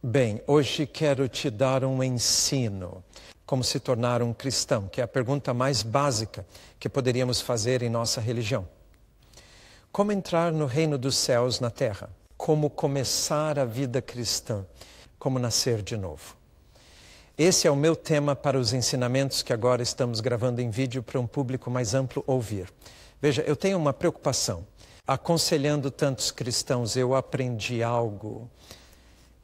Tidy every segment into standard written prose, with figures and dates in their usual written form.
Bem, hoje quero te dar um ensino, como se tornar um cristão, que é a pergunta mais básica que poderíamos fazer em nossa religião. Como entrar no reino dos céus na terra? Como começar a vida cristã? Como nascer de novo? Esse é o meu tema para os ensinamentos que agora estamos gravando em vídeo para um público mais amplo ouvir. Veja, eu tenho uma preocupação. Aconselhando tantos cristãos, eu aprendi algo.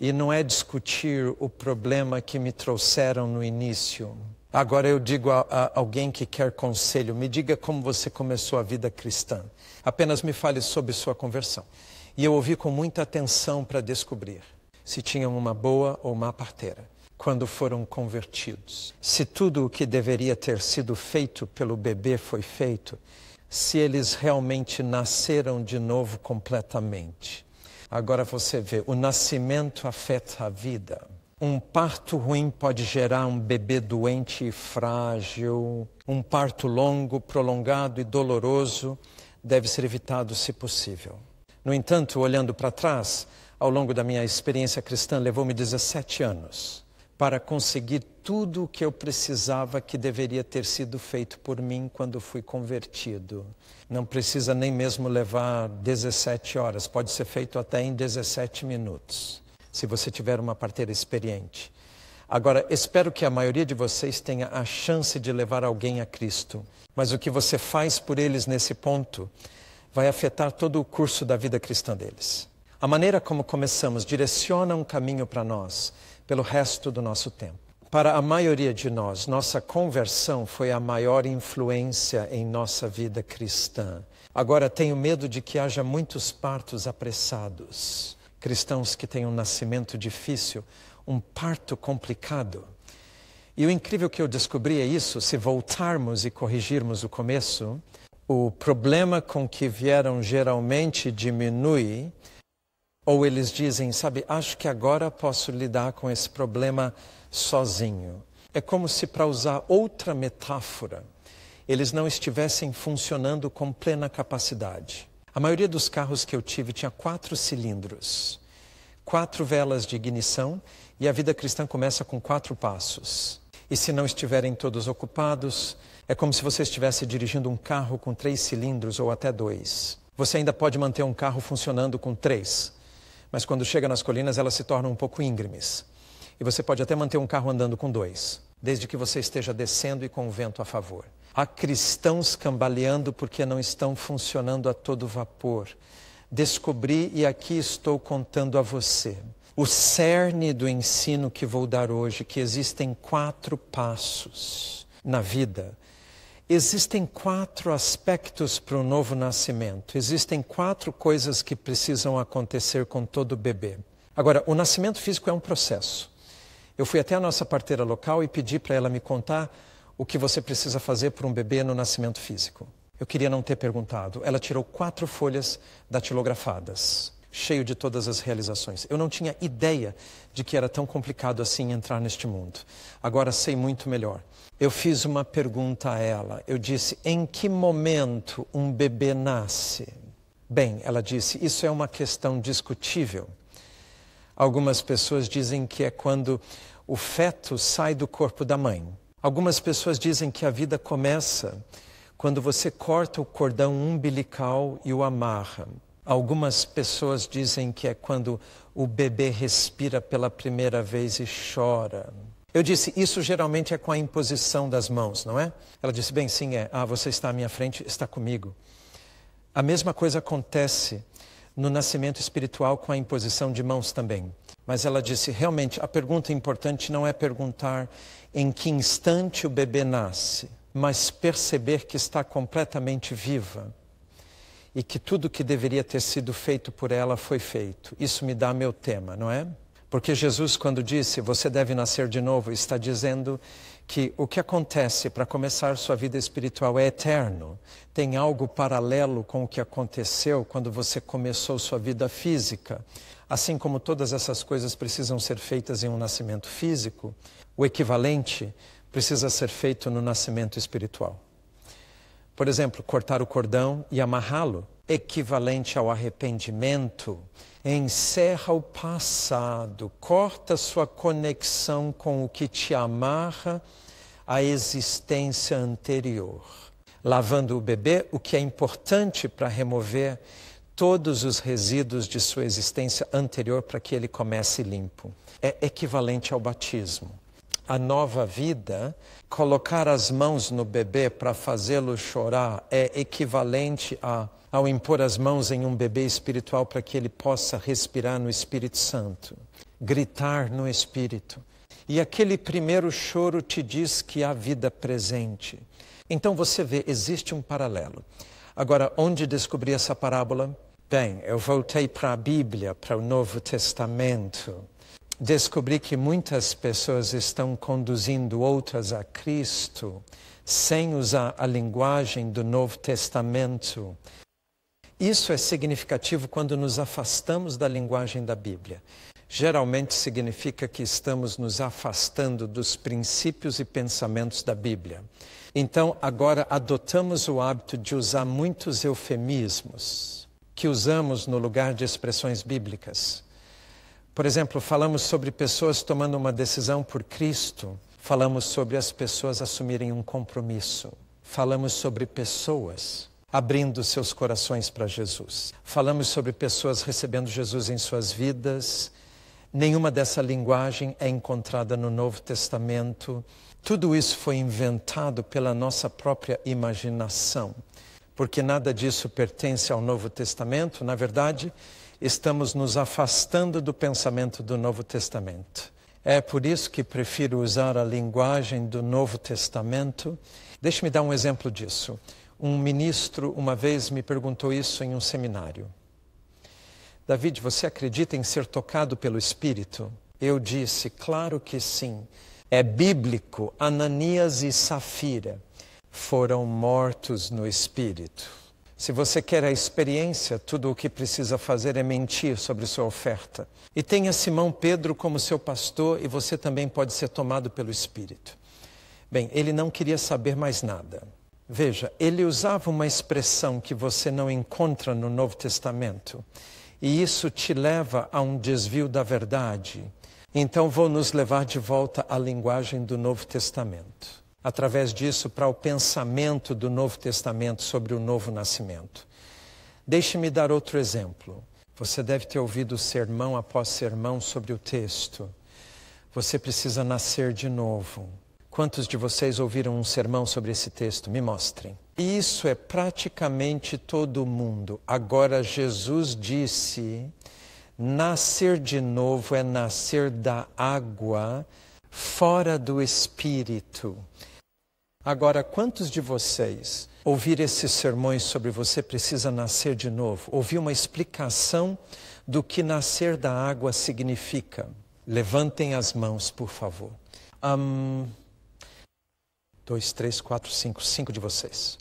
E não é discutir o problema que me trouxeram no início. Agora eu digo a alguém que quer conselho, me diga como você começou a vida cristã. Apenas me fale sobre sua conversão. E eu ouvi com muita atenção para descobrir se tinham uma boa ou má parteira quando foram convertidos. Se tudo o que deveria ter sido feito pelo bebê foi feito, se eles realmente nasceram de novo completamente. Agora você vê, o nascimento afeta a vida. Um parto ruim pode gerar um bebê doente e frágil. Um parto longo, prolongado e doloroso deve ser evitado se possível. No entanto, olhando para trás, ao longo da minha experiência cristã, levou-me 17 anos para conseguir tudo o que eu precisava que deveria ter sido feito por mim quando fui convertido. Não precisa nem mesmo levar 17 horas, pode ser feito até em 17 minutos, se você tiver uma parteira experiente. Agora, espero que a maioria de vocês tenha a chance de levar alguém a Cristo, mas o que você faz por eles nesse ponto vai afetar todo o curso da vida cristã deles. A maneira como começamos direciona um caminho para nós pelo resto do nosso tempo. Para a maioria de nós, nossa conversão foi a maior influência em nossa vida cristã. Agora, tenho medo de que haja muitos partos apressados. Cristãos que têm um nascimento difícil, um parto complicado. E o incrível que eu descobri é isso, se voltarmos e corrigirmos o começo, o problema com que vieram geralmente diminui. Ou eles dizem, sabe, acho que agora posso lidar com esse problema sozinho. É como se, para usar outra metáfora, eles não estivessem funcionando com plena capacidade. A maioria dos carros que eu tive tinha 4 cilindros, 4 velas de ignição, e a vida cristã começa com 4 passos. E se não estiverem todos ocupados, é como se você estivesse dirigindo um carro com 3 cilindros ou até 2. Você ainda pode manter um carro funcionando com 3. Mas quando chega nas colinas, elas se tornam um pouco íngremes. E você pode até manter um carro andando com 2, desde que você esteja descendo e com o vento a favor. Há cristãos cambaleando porque não estão funcionando a todo vapor. Descobri e aqui estou contando a você. O cerne do ensino que vou dar hoje, que existem 4 passos na vida. Existem 4 aspectos para o novo nascimento. Existem 4 coisas que precisam acontecer com todo bebê. Agora, o nascimento físico é um processo. Eu fui até a nossa parteira local e pedi para ela me contar o que você precisa fazer por um bebê no nascimento físico. Eu queria não ter perguntado. Ela tirou 4 folhas datilografadas, cheio de todas as realizações. Eu não tinha ideia de que era tão complicado assim entrar neste mundo. Agora sei muito melhor. Eu fiz uma pergunta a ela. Eu disse, em que momento um bebê nasce? Bem, ela disse, isso é uma questão discutível. Algumas pessoas dizem que é quando o feto sai do corpo da mãe. Algumas pessoas dizem que a vida começa quando você corta o cordão umbilical e o amarra. Algumas pessoas dizem que é quando o bebê respira pela primeira vez e chora. Eu disse, isso geralmente é com a imposição das mãos, não é? Ela disse, bem, sim, é. Ah, você está à minha frente, está comigo. A mesma coisa acontece no nascimento espiritual com a imposição de mãos também. Mas ela disse, realmente, a pergunta importante não é perguntar em que instante o bebê nasce, mas perceber que está completamente viva e que tudo que deveria ter sido feito por ela foi feito. Isso me dá meu tema, não é? Porque Jesus, quando disse, você deve nascer de novo, está dizendo que o que acontece para começar sua vida espiritual é eterno. Tem algo paralelo com o que aconteceu quando você começou sua vida física. Assim como todas essas coisas precisam ser feitas em um nascimento físico, o equivalente precisa ser feito no nascimento espiritual. Por exemplo, cortar o cordão e amarrá-lo equivalente ao arrependimento, encerra o passado, corta sua conexão com o que te amarra à existência anterior. Lavando o bebê, o que é importante para remover todos os resíduos de sua existência anterior para que ele comece limpo. É equivalente ao batismo. A nova vida, colocar as mãos no bebê para fazê-lo chorar, é equivalente ao impor as mãos em um bebê espiritual para que ele possa respirar no Espírito Santo, gritar no Espírito. E aquele primeiro choro te diz que há vida presente. Então você vê, existe um paralelo. Agora, onde descobri essa parábola? Bem, eu voltei para a Bíblia, para o Novo Testamento. Descobri que muitas pessoas estão conduzindo outras a Cristo sem usar a linguagem do Novo Testamento. Isso é significativo quando nos afastamos da linguagem da Bíblia. Geralmente significa que estamos nos afastando dos princípios e pensamentos da Bíblia. Então, agora adotamos o hábito de usar muitos eufemismos que usamos no lugar de expressões bíblicas. Por exemplo, falamos sobre pessoas tomando uma decisão por Cristo. Falamos sobre as pessoas assumirem um compromisso. Falamos sobre pessoas abrindo seus corações para Jesus. Falamos sobre pessoas recebendo Jesus em suas vidas. Nenhuma dessa linguagem é encontrada no Novo Testamento. Tudo isso foi inventado pela nossa própria imaginação, porque nada disso pertence ao Novo Testamento. Na verdade, estamos nos afastando do pensamento do Novo Testamento. É por isso que prefiro usar a linguagem do Novo Testamento. Deixe-me dar um exemplo disso. Um ministro uma vez me perguntou isso em um seminário. David, você acredita em ser tocado pelo Espírito? Eu disse, claro que sim. É bíblico, Ananias e Safira foram mortos no Espírito. Se você quer a experiência, tudo o que precisa fazer é mentir sobre sua oferta. E tenha Simão Pedro como seu pastor e você também pode ser tomado pelo Espírito. Bem, ele não queria saber mais nada. Veja, ele usava uma expressão que você não encontra no Novo Testamento. E isso te leva a um desvio da verdade. Então vou nos levar de volta à linguagem do Novo Testamento. Através disso, para o pensamento do Novo Testamento sobre o novo nascimento. Deixe-me dar outro exemplo. Você deve ter ouvido sermão após sermão sobre o texto. Você precisa nascer de novo. Quantos de vocês ouviram um sermão sobre esse texto? Me mostrem. Isso é praticamente todo mundo. Agora, Jesus disse, nascer de novo é nascer da água fora do Espírito. Agora, quantos de vocês ouviram esses sermões sobre você precisa nascer de novo? Ouviu uma explicação do que nascer da água significa? Levantem as mãos, por favor. 2, 3, 4, 5 de vocês.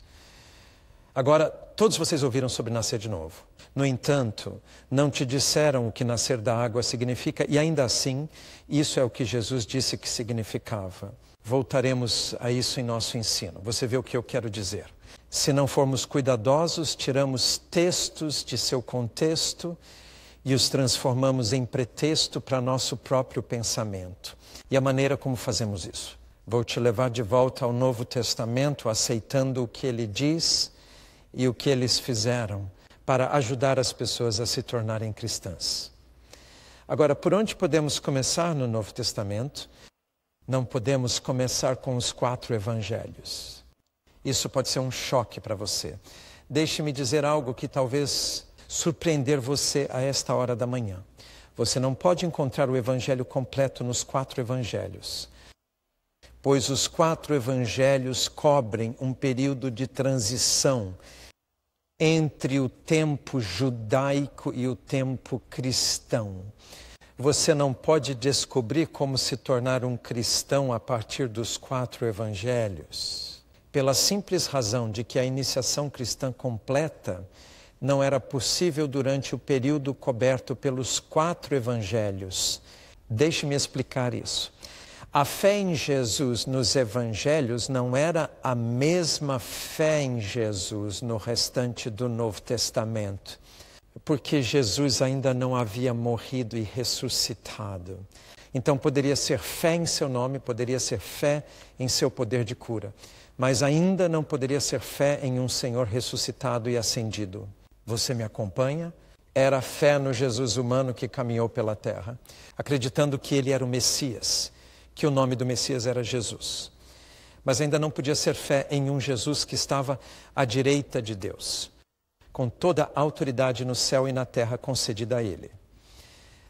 Agora, todos vocês ouviram sobre nascer de novo. No entanto, não te disseram o que nascer da água significa, e ainda assim, isso é o que Jesus disse que significava. Voltaremos a isso em nosso ensino. Você vê o que eu quero dizer. Se não formos cuidadosos, tiramos textos de seu contexto e os transformamos em pretexto para nosso próprio pensamento. E a maneira como fazemos isso? Vou te levar de volta ao Novo Testamento, aceitando o que ele diz e o que eles fizeram para ajudar as pessoas a se tornarem cristãs. Agora, por onde podemos começar no Novo Testamento? Não podemos começar com os 4 evangelhos. Isso pode ser um choque para você. Deixe-me dizer algo que talvez surpreender você a esta hora da manhã. Você não pode encontrar o evangelho completo nos 4 evangelhos, pois os 4 evangelhos cobrem um período de transição entre o tempo judaico e o tempo cristão. Você não pode descobrir como se tornar um cristão a partir dos 4 evangelhos, pela simples razão de que a iniciação cristã completa não era possível durante o período coberto pelos 4 evangelhos. Deixe-me explicar isso. A fé em Jesus nos evangelhos não era a mesma fé em Jesus no restante do Novo Testamento, porque Jesus ainda não havia morrido e ressuscitado. Então poderia ser fé em seu nome, poderia ser fé em seu poder de cura, mas ainda não poderia ser fé em um Senhor ressuscitado e ascendido. Você me acompanha? Era fé no Jesus humano que caminhou pela terra, acreditando que ele era o Messias, que o nome do Messias era Jesus. Mas ainda não podia ser fé em um Jesus que estava à direita de Deus, com toda a autoridade no céu e na terra concedida a ele.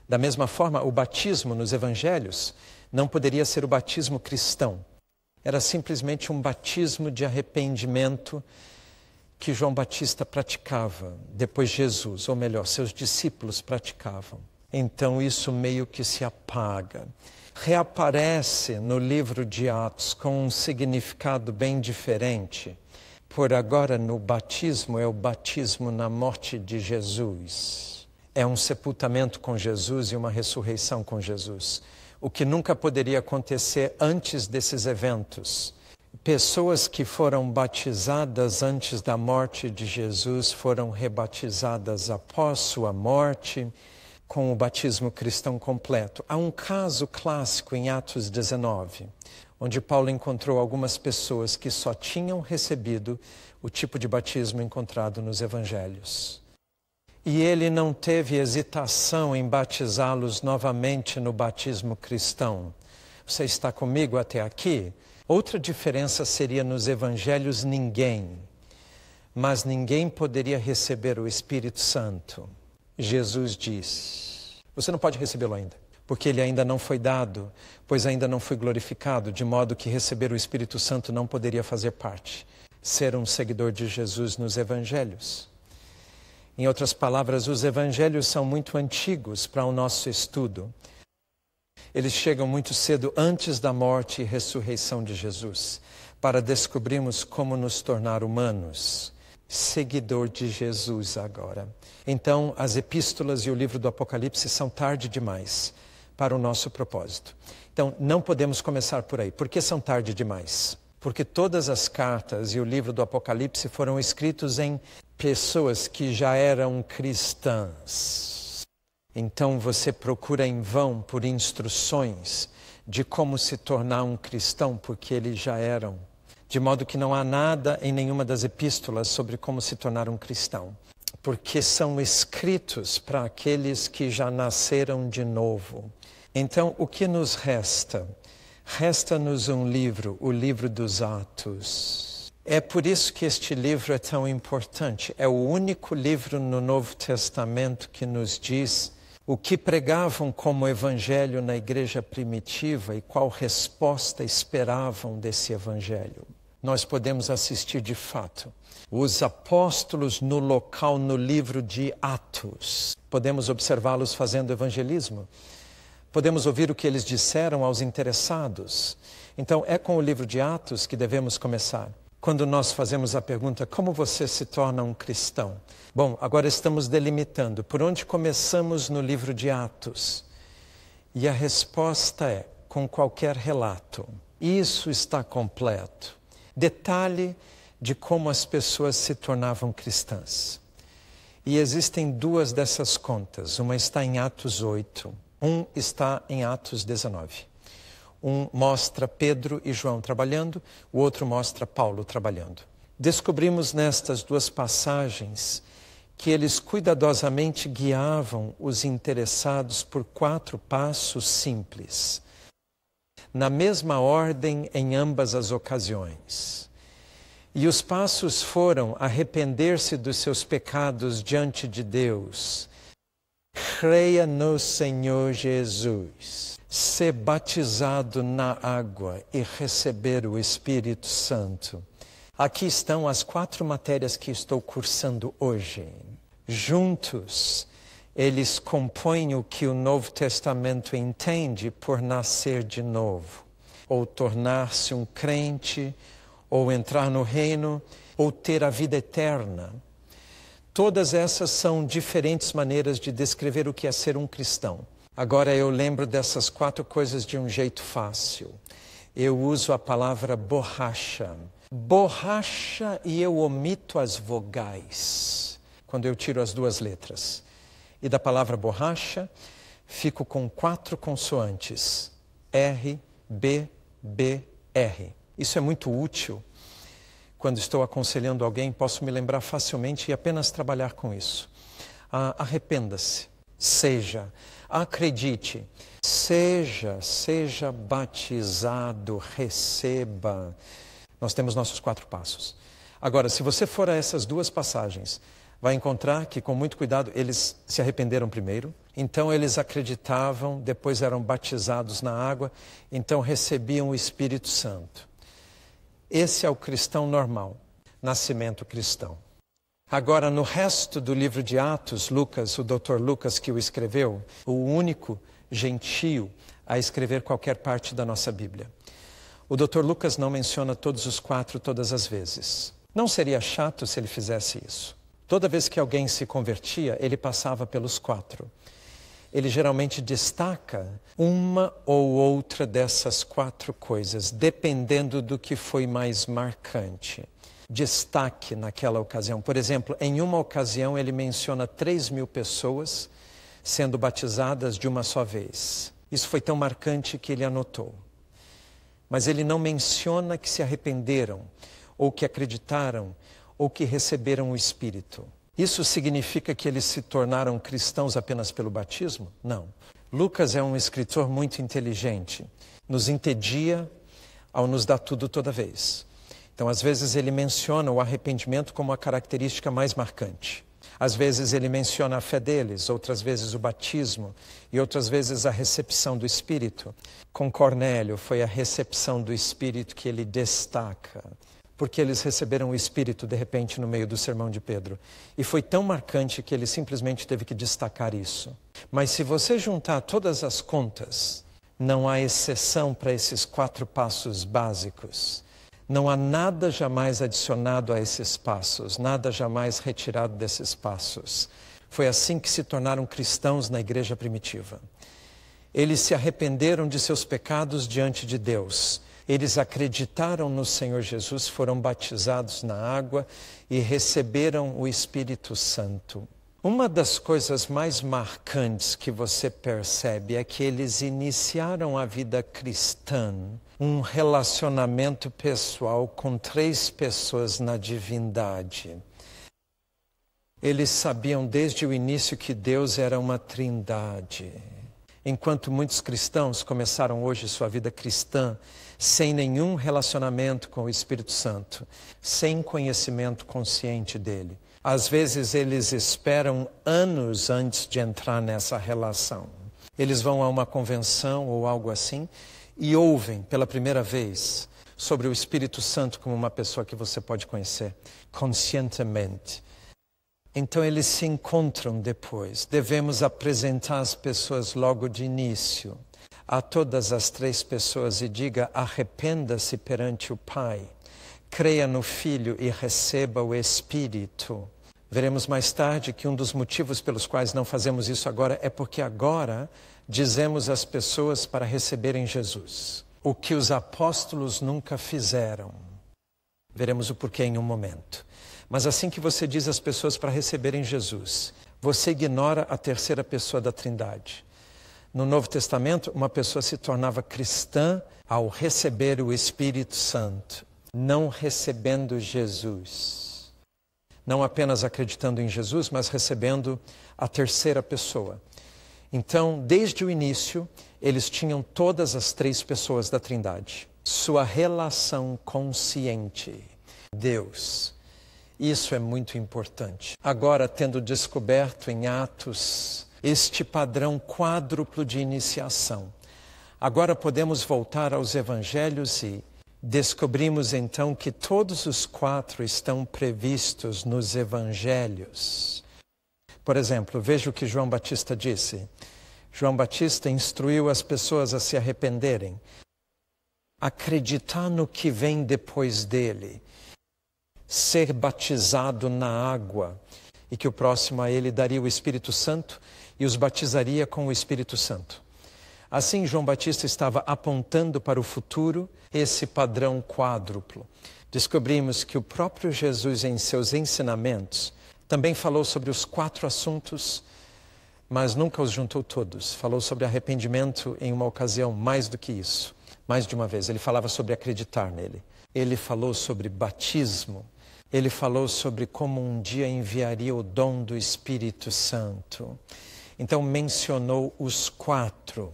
Da mesma forma, o batismo nos evangelhos não poderia ser o batismo cristão. Era simplesmente um batismo de arrependimento que João Batista praticava, depois Jesus, ou melhor, seus discípulos praticavam. Então isso meio que se apaga. Reaparece no livro de Atos com um significado bem diferente. Por agora, no batismo, é o batismo na morte de Jesus. É um sepultamento com Jesus e uma ressurreição com Jesus. O que nunca poderia acontecer antes desses eventos. Pessoas que foram batizadas antes da morte de Jesus foram rebatizadas após sua morte, com o batismo cristão completo. Há um caso clássico em Atos 19, onde Paulo encontrou algumas pessoas que só tinham recebido o tipo de batismo encontrado nos evangelhos. E ele não teve hesitação em batizá-los novamente no batismo cristão. Você está comigo até aqui? Outra diferença seria nos evangelhos mas ninguém poderia receber o Espírito Santo. Jesus diz, você não pode recebê-lo ainda, porque ele ainda não foi dado, pois ainda não foi glorificado, de modo que receber o Espírito Santo não poderia fazer parte, ser um seguidor de Jesus nos evangelhos. Em outras palavras, os evangelhos são muito antigos para o nosso estudo. Eles chegam muito cedo antes da morte e ressurreição de Jesus, para descobrirmos como nos tornar humanos, seguidor de Jesus agora. Então, as epístolas e o livro do Apocalipse são tarde demais para o nosso propósito. Então, não podemos começar por aí. Por que são tarde demais? Porque todas as cartas e o livro do Apocalipse foram escritos em pessoas que já eram cristãs. Então, você procura em vão por instruções de como se tornar um cristão, porque eles já eram. De modo que não há nada em nenhuma das epístolas sobre como se tornar um cristão. Porque são escritos para aqueles que já nasceram de novo. Então, o que nos resta? Resta-nos um livro, o livro dos Atos. É por isso que este livro é tão importante. É o único livro no Novo Testamento que nos diz o que pregavam como evangelho na igreja primitiva e qual resposta esperavam desse evangelho. Nós podemos assistir de fato os apóstolos no local no livro de Atos. Podemos observá-los fazendo evangelismo. Podemos ouvir o que eles disseram aos interessados. Então, é com o livro de Atos que devemos começar. Quando nós fazemos a pergunta, como você se torna um cristão? Bom, agora estamos delimitando. Por onde começamos no livro de Atos? E a resposta é, com qualquer relato. Isso está completo. Detalhe de como as pessoas se tornavam cristãs. E existem duas dessas contas. Uma está em Atos 8, um está em Atos 19. Um mostra Pedro e João trabalhando, o outro mostra Paulo trabalhando. Descobrimos nestas duas passagens que eles cuidadosamente guiavam os interessados por 4 passos simples, na mesma ordem em ambas as ocasiões. E os passos foram arrepender-se dos seus pecados diante de Deus, creia no Senhor Jesus, ser batizado na água e receber o Espírito Santo. Aqui estão as 4 matérias que estou cursando hoje. Juntos, eles compõem o que o Novo Testamento entende por nascer de novo, ou tornar-se um crente, ou entrar no reino, ou ter a vida eterna. Todas essas são diferentes maneiras de descrever o que é ser um cristão. Agora eu lembro dessas 4 coisas de um jeito fácil. Eu uso a palavra borracha. Borracha e eu omito as vogais, quando eu tiro as 2 letras. E da palavra borracha, fico com 4 consoantes. R, B, B, R. Isso é muito útil. Quando estou aconselhando alguém, posso me lembrar facilmente e apenas trabalhar com isso. Arrependa-se, seja, acredite, seja batizado, receba. Nós temos nossos 4 passos. Agora, se você for a essas 2 passagens, vai encontrar que, com muito cuidado, eles se arrependeram primeiro, então eles acreditavam, depois eram batizados na água, então recebiam o Espírito Santo. Esse é o cristão normal, nascimento cristão. Agora, no resto do livro de Atos, Lucas, o Dr. Lucas que o escreveu, o único gentio a escrever qualquer parte da nossa Bíblia. O Dr. Lucas não menciona todos os 4 todas as vezes. Não seria chato se ele fizesse isso. Toda vez que alguém se convertia, ele passava pelos 4. Ele geralmente destaca uma ou outra dessas 4 coisas, dependendo do que foi mais marcante. Destaque naquela ocasião. Por exemplo, em uma ocasião ele menciona 3.000 pessoas sendo batizadas de uma só vez. Isso foi tão marcante que ele anotou. Mas ele não menciona que se arrependeram, ou que acreditaram, ou que receberam o Espírito. Isso significa que eles se tornaram cristãos apenas pelo batismo? Não. Lucas é um escritor muito inteligente. Nos entedia ao nos dar tudo toda vez. Então, às vezes, ele menciona o arrependimento como a característica mais marcante. Às vezes, ele menciona a fé deles, outras vezes o batismo e outras vezes a recepção do Espírito. Com Cornélio, foi a recepção do Espírito que ele destaca, porque eles receberam o Espírito, de repente, no meio do sermão de Pedro. E foi tão marcante que ele simplesmente teve que destacar isso. Mas se você juntar todas as contas, não há exceção para esses 4 passos básicos. Não há nada jamais adicionado a esses passos, nada jamais retirado desses passos. Foi assim que se tornaram cristãos na igreja primitiva. Eles se arrependeram de seus pecados diante de Deus. Eles acreditaram no Senhor Jesus, foram batizados na água e receberam o Espírito Santo. Uma das coisas mais marcantes que você percebe é que eles iniciaram a vida cristã, um relacionamento pessoal com 3 pessoas na divindade. Eles sabiam desde o início que Deus era uma trindade. Enquanto muitos cristãos começaram hoje sua vida cristã sem nenhum relacionamento com o Espírito Santo, sem conhecimento consciente dele. Às vezes eles esperam anos antes de entrar nessa relação. Eles vão a uma convenção ou algo assim e ouvem pela primeira vez sobre o Espírito Santo como uma pessoa que você pode conhecer conscientemente. Então eles se encontram depois. Devemos apresentar as pessoas logo de início a todas as 3 pessoas e diga: arrependa-se perante o Pai, creia no Filho e receba o Espírito. Veremos mais tarde que um dos motivos pelos quais não fazemos isso agora é porque agora dizemos às pessoas para receberem Jesus, o que os apóstolos nunca fizeram. Veremos o porquê em um momento. Mas assim que você diz às pessoas para receberem Jesus, você ignora a 3ª pessoa da Trindade. No Novo Testamento, uma pessoa se tornava cristã ao receber o Espírito Santo, não recebendo Jesus. Não apenas acreditando em Jesus, mas recebendo a 3ª pessoa. Então, desde o início, eles tinham todas as 3 pessoas da Trindade. Sua relação consciente. Deus. Isso é muito importante. Agora, tendo descoberto em Atos este padrão quádruplo de iniciação, agora podemos voltar aos evangelhos e descobrimos então que todos os 4 estão previstos nos evangelhos. Por exemplo, veja o que João Batista disse. João Batista instruiu as pessoas a se arrependerem, acreditar no que vem depois dele, ser batizado na água, e que o próximo a ele daria o Espírito Santo, e os batizaria com o Espírito Santo. Assim, João Batista estava apontando para o futuro esse padrão quádruplo. Descobrimos que o próprio Jesus, em seus ensinamentos, também falou sobre os 4 assuntos, mas nunca os juntou todos. Falou sobre arrependimento em uma ocasião, mais do que isso. Mais de uma vez, ele falava sobre acreditar nele. Ele falou sobre batismo. Ele falou sobre como um dia enviaria o dom do Espírito Santo. Então, mencionou os 4.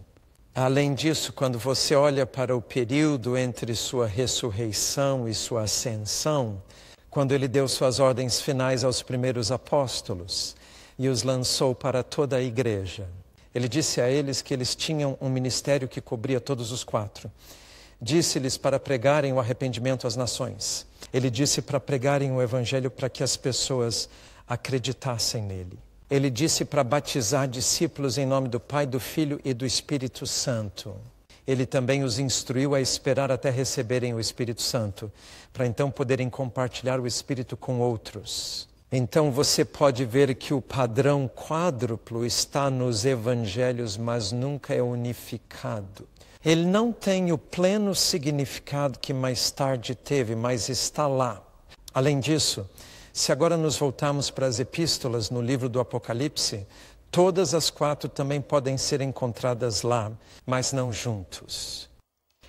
Além disso, quando você olha para o período entre sua ressurreição e sua ascensão, quando ele deu suas ordens finais aos primeiros apóstolos e os lançou para toda a igreja, ele disse a eles que eles tinham um ministério que cobria todos os 4. Disse-lhes para pregarem o arrependimento às nações. Ele disse para pregarem o evangelho para que as pessoas acreditassem nele. Ele disse para batizar discípulos em nome do Pai, do Filho e do Espírito Santo. Ele também os instruiu a esperar até receberem o Espírito Santo, para então poderem compartilhar o Espírito com outros. Então você pode ver que o padrão quádruplo está nos evangelhos, mas nunca é unificado. Ele não tem o pleno significado que mais tarde teve, mas está lá. Além disso, se agora nos voltarmos para as epístolas no livro do Apocalipse, todas as 4 também podem ser encontradas lá, mas não juntos.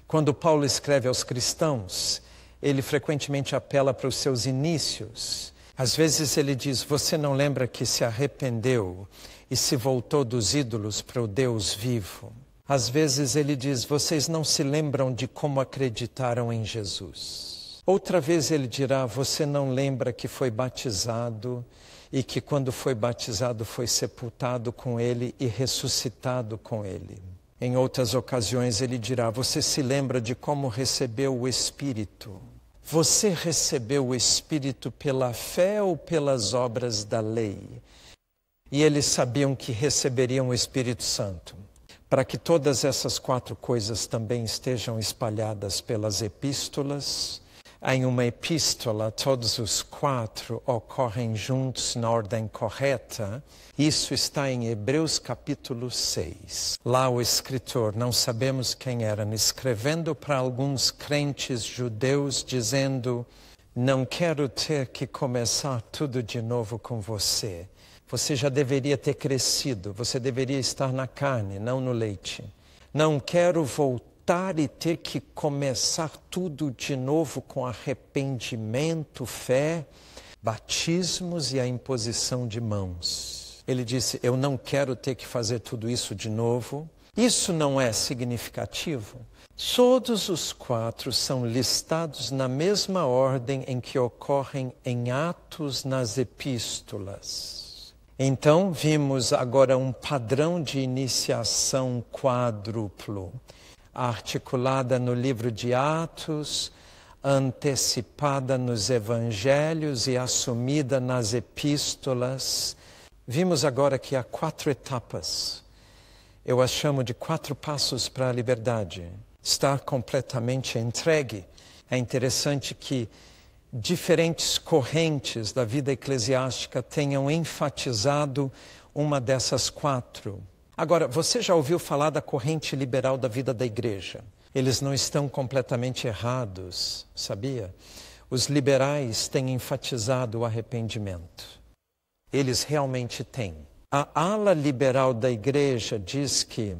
Quando Paulo escreve aos cristãos, ele frequentemente apela para os seus inícios. Às vezes ele diz, você não lembra que se arrependeu e se voltou dos ídolos para o Deus vivo? Às vezes ele diz, vocês não se lembram de como acreditaram em Jesus. Outra vez ele dirá, você não lembra que foi batizado e que quando foi batizado foi sepultado com ele e ressuscitado com ele. Em outras ocasiões ele dirá, você se lembra de como recebeu o Espírito? Você recebeu o Espírito pela fé ou pelas obras da lei? E eles sabiam que receberiam o Espírito Santo. Para que todas essas 4 coisas também estejam espalhadas pelas epístolas, em uma epístola, todos os 4 ocorrem juntos na ordem correta. Isso está em Hebreus capítulo 6. Lá o escritor, não sabemos quem era, escrevendo para alguns crentes judeus, dizendo, não quero ter que começar tudo de novo com você. Você já deveria ter crescido, você deveria estar na carne, não no leite. Não quero voltar e ter que começar tudo de novo com arrependimento, fé, batismos e a imposição de mãos. Ele disse, eu não quero ter que fazer tudo isso de novo. Isso não é significativo? Todos os 4 são listados na mesma ordem em que ocorrem em Atos nas epístolas. Então, vimos agora um padrão de iniciação quádruplo, articulada no livro de Atos, antecipada nos evangelhos e assumida nas epístolas. Vimos agora que há 4 etapas. Eu as chamo de 4 passos para a liberdade. Estar completamente entregue. É interessante que diferentes correntes da vida eclesiástica tenham enfatizado uma dessas 4. Agora, você já ouviu falar da corrente liberal da vida da igreja? Eles não estão completamente errados, sabia? Os liberais têm enfatizado o arrependimento. Eles realmente têm. A ala liberal da igreja diz que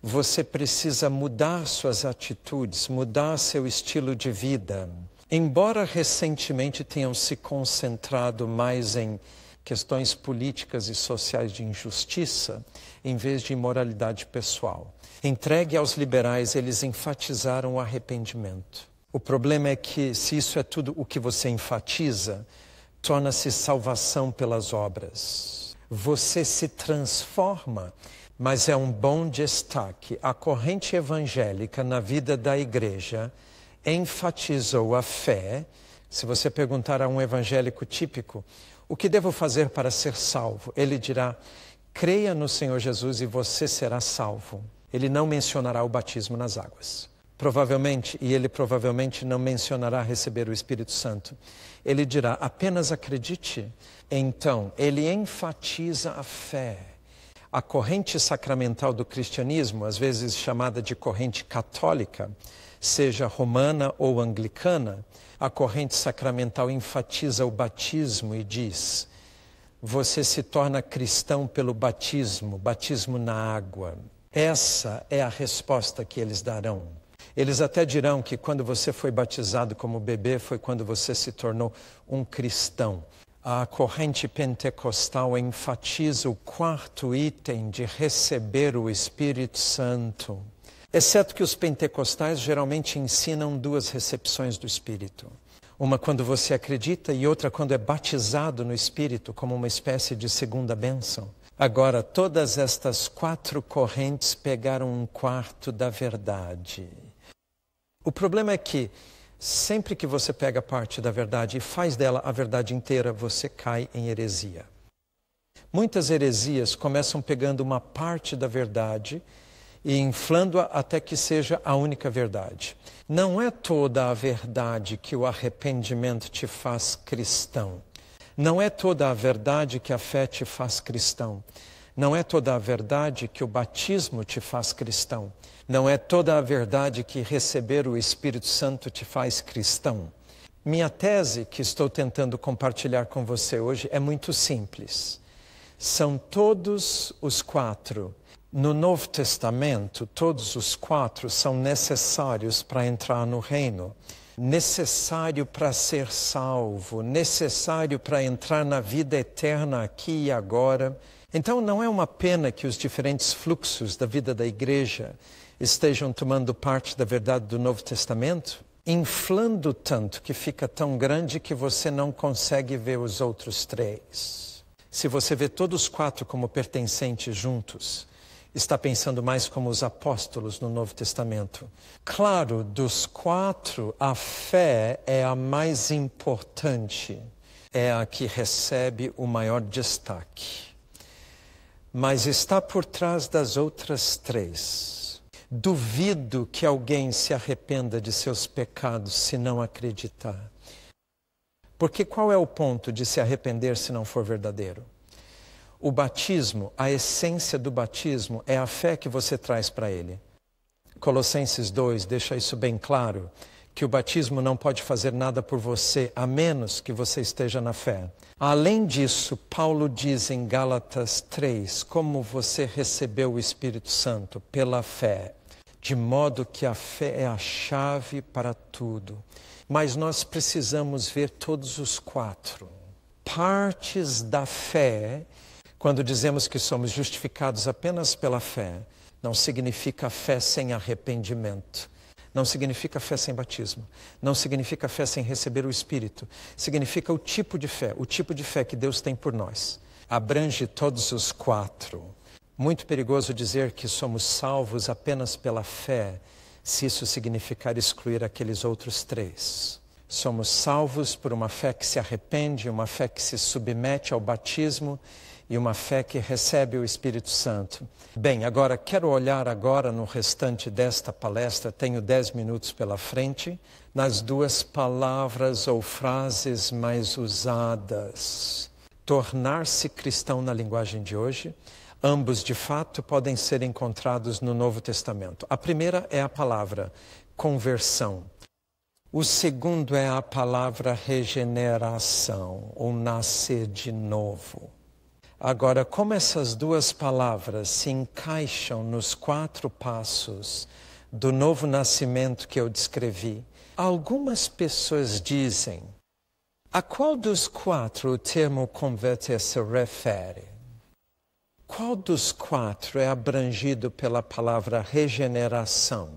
você precisa mudar suas atitudes, mudar seu estilo de vida. Embora recentemente tenham se concentrado mais em questões políticas e sociais de injustiça, em vez de imoralidade pessoal. Entregue aos liberais, eles enfatizaram o arrependimento. O problema é que, se isso é tudo o que você enfatiza, torna-se salvação pelas obras. Você se transforma, mas é um bom destaque. A corrente evangélica na vida da igreja enfatizou a fé. Se você perguntar a um evangélico típico, o que devo fazer para ser salvo? Ele dirá, creia no Senhor Jesus e você será salvo. Ele não mencionará o batismo nas águas. Provavelmente, e ele provavelmente não mencionará receber o Espírito Santo. Ele dirá, apenas acredite. Então, ele enfatiza a fé. A corrente sacramental do cristianismo, às vezes chamada de corrente católica, seja romana ou anglicana, a corrente sacramental enfatiza o batismo e diz: você se torna cristão pelo batismo, batismo na água. Essa é a resposta que eles darão. Eles até dirão que quando você foi batizado como bebê foi quando você se tornou um cristão. A corrente pentecostal enfatiza o quarto item de receber o Espírito Santo. Exceto que os pentecostais geralmente ensinam duas recepções do Espírito. Uma quando você acredita e outra quando é batizado no Espírito, como uma espécie de segunda bênção. Agora, todas estas 4 correntes pegaram um quarto da verdade. O problema é que sempre que você pega parte da verdade e faz dela a verdade inteira, você cai em heresia. Muitas heresias começam pegando uma parte da verdade e inflando-a até que seja a única verdade. Não é toda a verdade que o arrependimento te faz cristão. Não é toda a verdade que a fé te faz cristão. Não é toda a verdade que o batismo te faz cristão. Não é toda a verdade que receber o Espírito Santo te faz cristão. Minha tese que estou tentando compartilhar com você hoje é muito simples. São todos os 4. No Novo Testamento, todos os 4 são necessários para entrar no reino. Necessário para ser salvo, necessário para entrar na vida eterna aqui e agora. Então não é uma pena que os diferentes fluxos da vida da igreja estejam tomando parte da verdade do Novo Testamento, inflando tanto que fica tão grande que você não consegue ver os outros 3. Se você vê todos os 4 como pertencentes juntos, está pensando mais como os apóstolos no Novo Testamento. Claro, dos 4, a fé é a mais importante, é a que recebe o maior destaque. Mas está por trás das outras 3. Duvido que alguém se arrependa de seus pecados se não acreditar. Porque qual é o ponto de se arrepender se não for verdadeiro? O batismo, a essência do batismo é a fé que você traz para ele. Colossenses 2 deixa isso bem claro, que o batismo não pode fazer nada por você, a menos que você esteja na fé. Além disso, Paulo diz em Gálatas 3, como você recebeu o Espírito Santo? Pela fé. De modo que a fé é a chave para tudo. Mas nós precisamos ver todos os 4. Partes da fé, quando dizemos que somos justificados apenas pela fé, não significa fé sem arrependimento. Não significa fé sem batismo. Não significa fé sem receber o Espírito. Significa o tipo de fé que Deus tem por nós. Abrange todos os 4. Muito perigoso dizer que somos salvos apenas pela fé, se isso significar excluir aqueles outros 3. Somos salvos por uma fé que se arrepende, uma fé que se submete ao batismo e uma fé que recebe o Espírito Santo. Bem, agora quero olhar no restante desta palestra, tenho 10 minutos pela frente, nas 2 palavras ou frases mais usadas. Tornar-se cristão na linguagem de hoje. Ambos, de fato, podem ser encontrados no Novo Testamento. A primeira é a palavra conversão. O segundo é a palavra regeneração, ou nascer de novo. Agora, como essas 2 palavras se encaixam nos 4 passos do novo nascimento que eu descrevi, algumas pessoas dizem: a qual dos 4 o termo converter se refere? Qual dos 4 é abrangido pela palavra regeneração?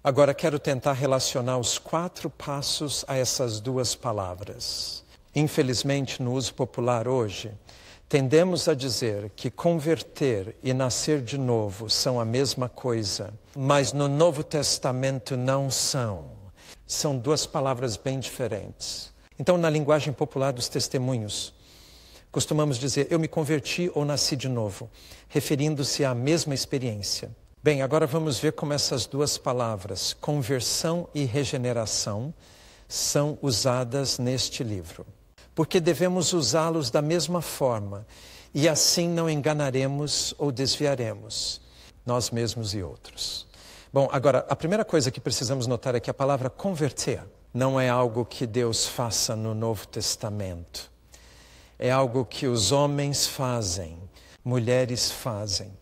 Agora quero tentar relacionar os 4 passos a essas 2 palavras. Infelizmente, no uso popular hoje, tendemos a dizer que converter e nascer de novo são a mesma coisa, mas no Novo Testamento não são. São 2 palavras bem diferentes. Então, na linguagem popular dos testemunhos, costumamos dizer, eu me converti ou nasci de novo, referindo-se à mesma experiência. Bem, agora vamos ver como essas 2 palavras, conversão e regeneração, são usadas neste livro. Porque devemos usá-los da mesma forma E assim não enganaremos ou desviaremos nós mesmos e outros. Bom, agora, a primeira coisa que precisamos notar é que a palavra converter não é algo que Deus faça no Novo Testamento. É algo que os homens fazem, mulheres fazem.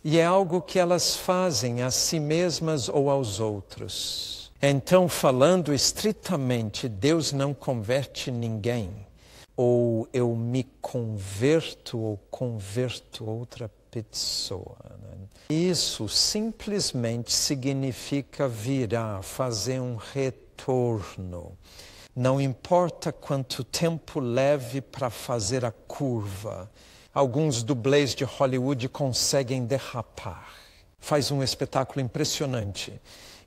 E é algo que elas fazem a si mesmas ou aos outros. Então, falando estritamente, Deus não converte ninguém. Ou eu me converto ou converto outra pessoa. Isso simplesmente significa virar, fazer um retorno. Não importa quanto tempo leve para fazer a curva. Alguns dublês de Hollywood conseguem derrapar. Faz um espetáculo impressionante.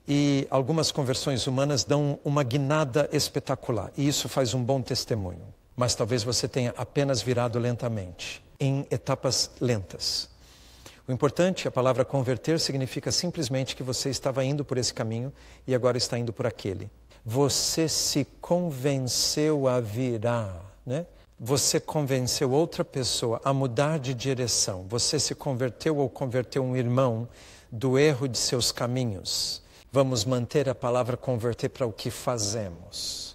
E algumas conversões humanas dão uma guinada espetacular. E isso faz um bom testemunho. Mas talvez você tenha apenas virado lentamente, em etapas lentas. O importante, a palavra converter, significa simplesmente que você estava indo por esse caminho e agora está indo por aquele. Você se convenceu a virar, né? Você convenceu outra pessoa a mudar de direção. Você se converteu ou converteu um irmão do erro de seus caminhos. Vamos manter a palavra converter para o que fazemos.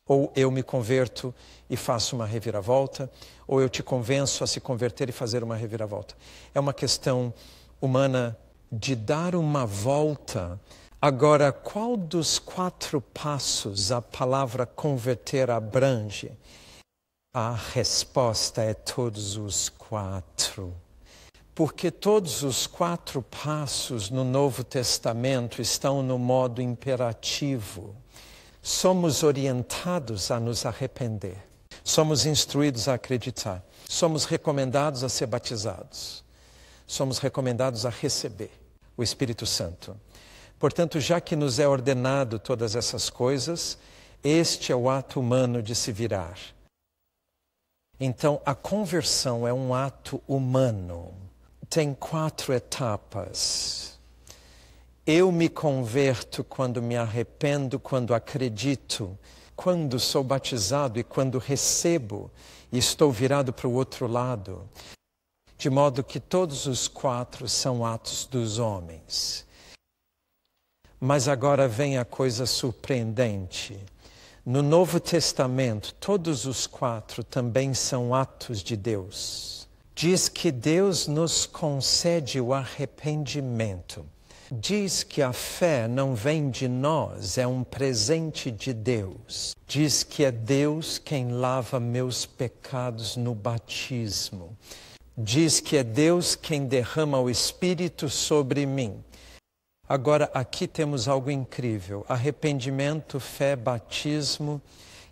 Ou eu me converto e faço uma reviravolta, ou eu te convenço a se converter e fazer uma reviravolta. É uma questão humana de dar uma volta. Agora, qual dos 4 passos a palavra converter abrange? A resposta é todos os 4. Porque todos os 4 passos no Novo Testamento estão no modo imperativo. Somos orientados a nos arrepender. Somos instruídos a acreditar. Somos recomendados a ser batizados. Somos recomendados a receber o Espírito Santo. Portanto, já que nos é ordenado todas essas coisas, este é o ato humano de se virar. Então, a conversão é um ato humano. Tem 4 etapas. Eu me converto quando me arrependo, quando acredito, quando sou batizado e quando recebo e estou virado para o outro lado. De modo que todos os 4 são atos dos homens. Mas agora vem a coisa surpreendente. No Novo Testamento, todos os 4 também são atos de Deus. Diz que Deus nos concede o arrependimento. Diz que a fé não vem de nós, é um presente de Deus. Diz que é Deus quem lava meus pecados no batismo. Diz que é Deus quem derrama o Espírito sobre mim. Agora, aqui temos algo incrível. Arrependimento, fé, batismo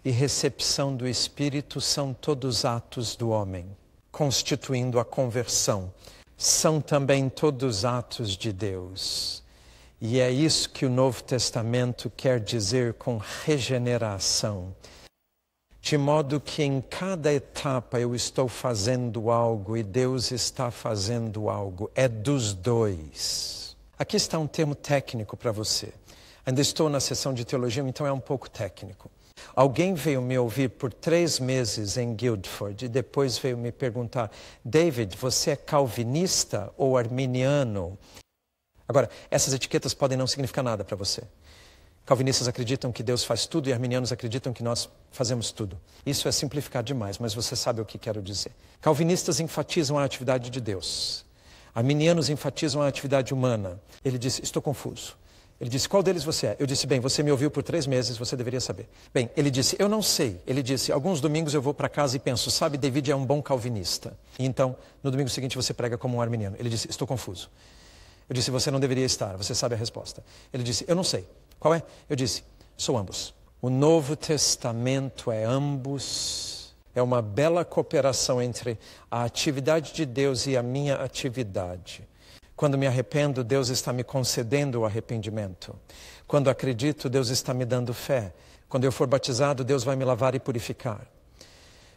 e recepção do Espírito são todos atos do homem, constituindo a conversão. São também todos atos de Deus. E é isso que o Novo Testamento quer dizer com regeneração. De modo que em cada etapa eu estou fazendo algo e Deus está fazendo algo. É dos dois. Aqui está um termo técnico para você. Ainda estou na sessão de teologia, então é um pouco técnico. Alguém veio me ouvir por 3 meses em Guildford e depois veio me perguntar: David, você é calvinista ou arminiano? Agora, essas etiquetas podem não significar nada para você. Calvinistas acreditam que Deus faz tudo e arminianos acreditam que nós fazemos tudo. Isso é simplificar demais, mas você sabe o que quero dizer. Calvinistas enfatizam a atividade de Deus. Arminianos enfatizam a atividade humana. Ele disse: estou confuso. Ele disse: qual deles você é? Eu disse: bem, você me ouviu por 3 meses, você deveria saber. Bem, ele disse: eu não sei. Ele disse: alguns domingos eu vou para casa e penso, sabe, David é um bom calvinista. E então, no domingo seguinte você prega como um arminiano. Ele disse: estou confuso. Eu disse: você não deveria estar, você sabe a resposta. Ele disse: eu não sei. Qual é? Eu disse: sou ambos. O Novo Testamento é ambos. É uma bela cooperação entre a atividade de Deus e a minha atividade. Quando me arrependo, Deus está me concedendo o arrependimento. Quando acredito, Deus está me dando fé. Quando eu for batizado, Deus vai me lavar e purificar.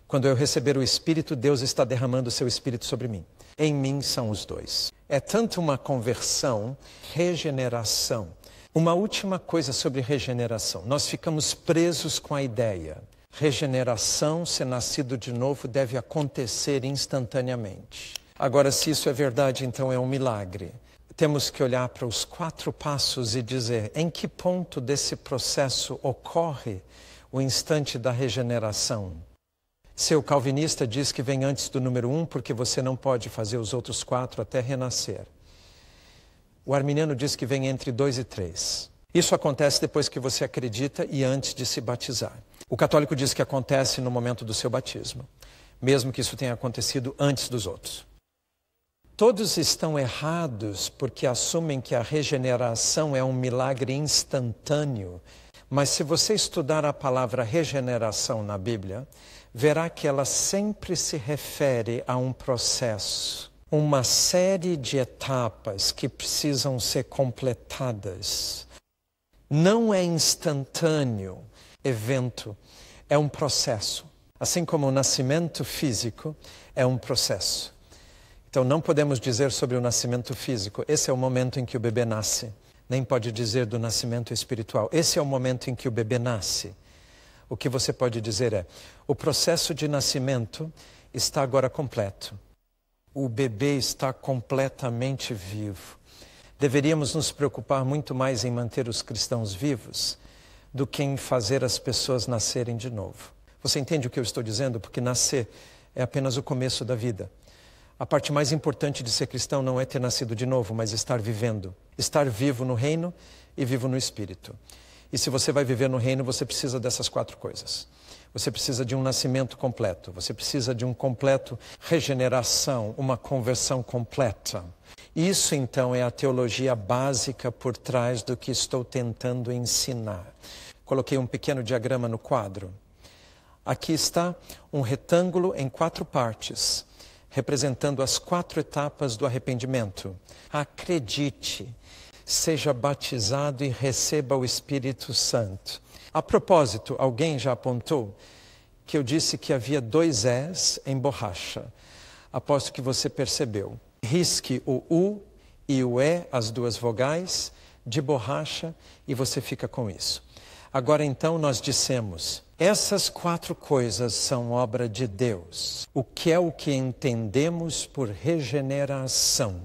Quando eu receber o Espírito, Deus está derramando o seu Espírito sobre mim. Em mim são os dois. É tanto uma conversão, regeneração. Uma última coisa sobre regeneração. Nós ficamos presos com a ideia Regeneração, ser nascido de novo, deve acontecer instantaneamente. Agora, se isso é verdade, então é um milagre. Temos que olhar para os 4 passos e dizer em que ponto desse processo ocorre o instante da regeneração. Seu calvinista diz que vem antes do número 1 porque você não pode fazer os outros 4 até renascer. O arminiano diz que vem entre 2 e 3. Isso acontece depois que você acredita e antes de se batizar. O católico diz que acontece no momento do seu batismo, mesmo que isso tenha acontecido antes dos outros. Todos estão errados porque assumem que a regeneração é um milagre instantâneo. Mas se você estudar a palavra regeneração na Bíblia, verá que ela sempre se refere a um processo, uma série de etapas que precisam ser completadas. Não é instantâneo evento, é um processo. Assim como o nascimento físico é um processo. Então não podemos dizer sobre o nascimento físico, esse é o momento em que o bebê nasce. Nem pode dizer do nascimento espiritual, esse é o momento em que o bebê nasce. O que você pode dizer é, o processo de nascimento está agora completo. O bebê está completamente vivo. Deveríamos nos preocupar muito mais em manter os cristãos vivos do que em fazer as pessoas nascerem de novo. Você entende o que eu estou dizendo? Porque nascer é apenas o começo da vida. A parte mais importante de ser cristão não é ter nascido de novo, mas estar vivendo. Estar vivo no reino e vivo no espírito. E se você vai viver no reino, você precisa dessas 4 coisas. Você precisa de um nascimento completo. Você precisa de um completo regeneração, uma conversão completa. Isso, então, é a teologia básica por trás do que estou tentando ensinar. Coloquei um pequeno diagrama no quadro. Aqui está um retângulo em 4 partes, representando as 4 etapas do arrependimento. Acredite, seja batizado e receba o Espírito Santo. A propósito, alguém já apontou que eu disse que havia 2 Es em borracha. Aposto que você percebeu. Risque o U e o E, as 2 vogais, de borracha e você fica com isso. Agora então nós dissemos, essas 4 coisas são obra de Deus. O que é o que entendemos por regeneração?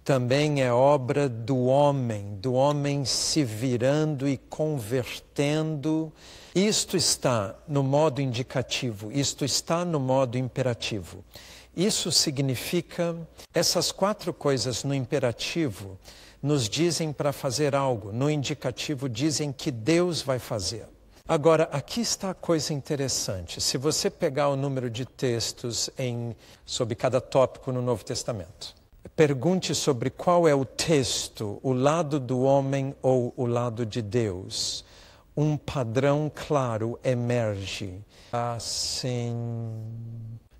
Também é obra do homem se virando e convertendo. Isto está no modo indicativo, isto está no modo imperativo. Isso significa, essas 4 coisas no imperativo nos dizem para fazer algo, no indicativo dizem que Deus vai fazer. Agora, aqui está a coisa interessante. Se você pegar o número de textos sobre cada tópico no Novo Testamento, pergunte sobre qual é o texto, o lado do homem ou o lado de Deus. Um padrão claro emerge. Assim,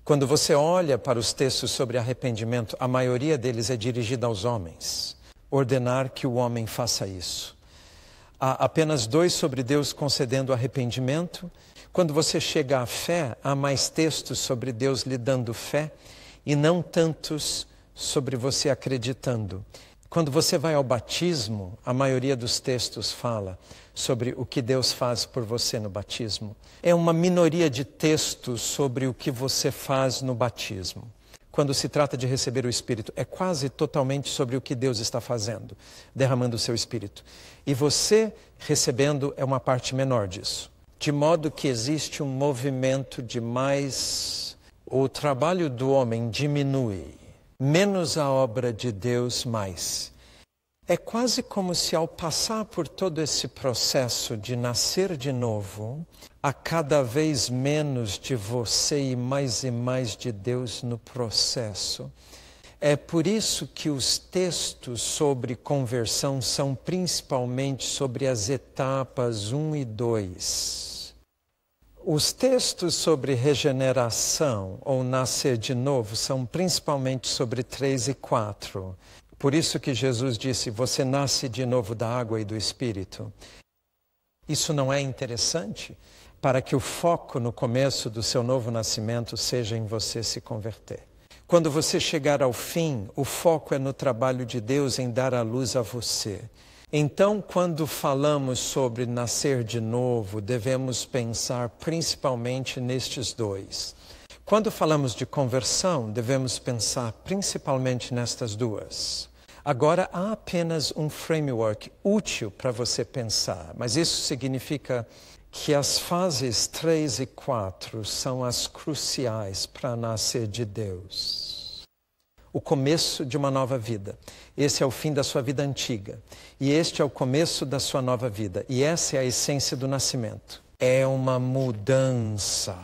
quando você olha para os textos sobre arrependimento, a maioria deles é dirigida aos homens. Ordenar que o homem faça isso. Há apenas 2 sobre Deus concedendo arrependimento. Quando você chega à fé, há mais textos sobre Deus lhe dando fé e não tantos sobre você acreditando. Quando você vai ao batismo, a maioria dos textos fala sobre o que Deus faz por você no batismo. É uma minoria de textos sobre o que você faz no batismo. Quando se trata de receber o Espírito, é quase totalmente sobre o que Deus está fazendo, derramando o seu Espírito. E você recebendo é uma parte menor disso. De modo que existe um movimento de mais... O trabalho do homem diminui, menos a obra de Deus mais. É quase como se ao passar por todo esse processo de nascer de novo, há cada vez menos de você e mais de Deus no processo. É por isso que os textos sobre conversão são principalmente sobre as etapas 1 e 2. Os textos sobre regeneração ou nascer de novo são principalmente sobre 3 e 4. Por isso que Jesus disse, você nasce de novo da água e do Espírito. Isso não é interessante? Para que o foco no começo do seu novo nascimento seja em você se converter. Quando você chegar ao fim, o foco é no trabalho de Deus em dar a luz a você. Então, quando falamos sobre nascer de novo, devemos pensar principalmente nestes dois. Quando falamos de conversão, devemos pensar principalmente nestas duas. Agora, há apenas um framework útil para você pensar, mas isso significa que as fases 3 e 4 são as cruciais para nascer de Deus. O começo de uma nova vida. Esse é o fim da sua vida antiga. E este é o começo da sua nova vida. E essa é a essência do nascimento. É uma mudança.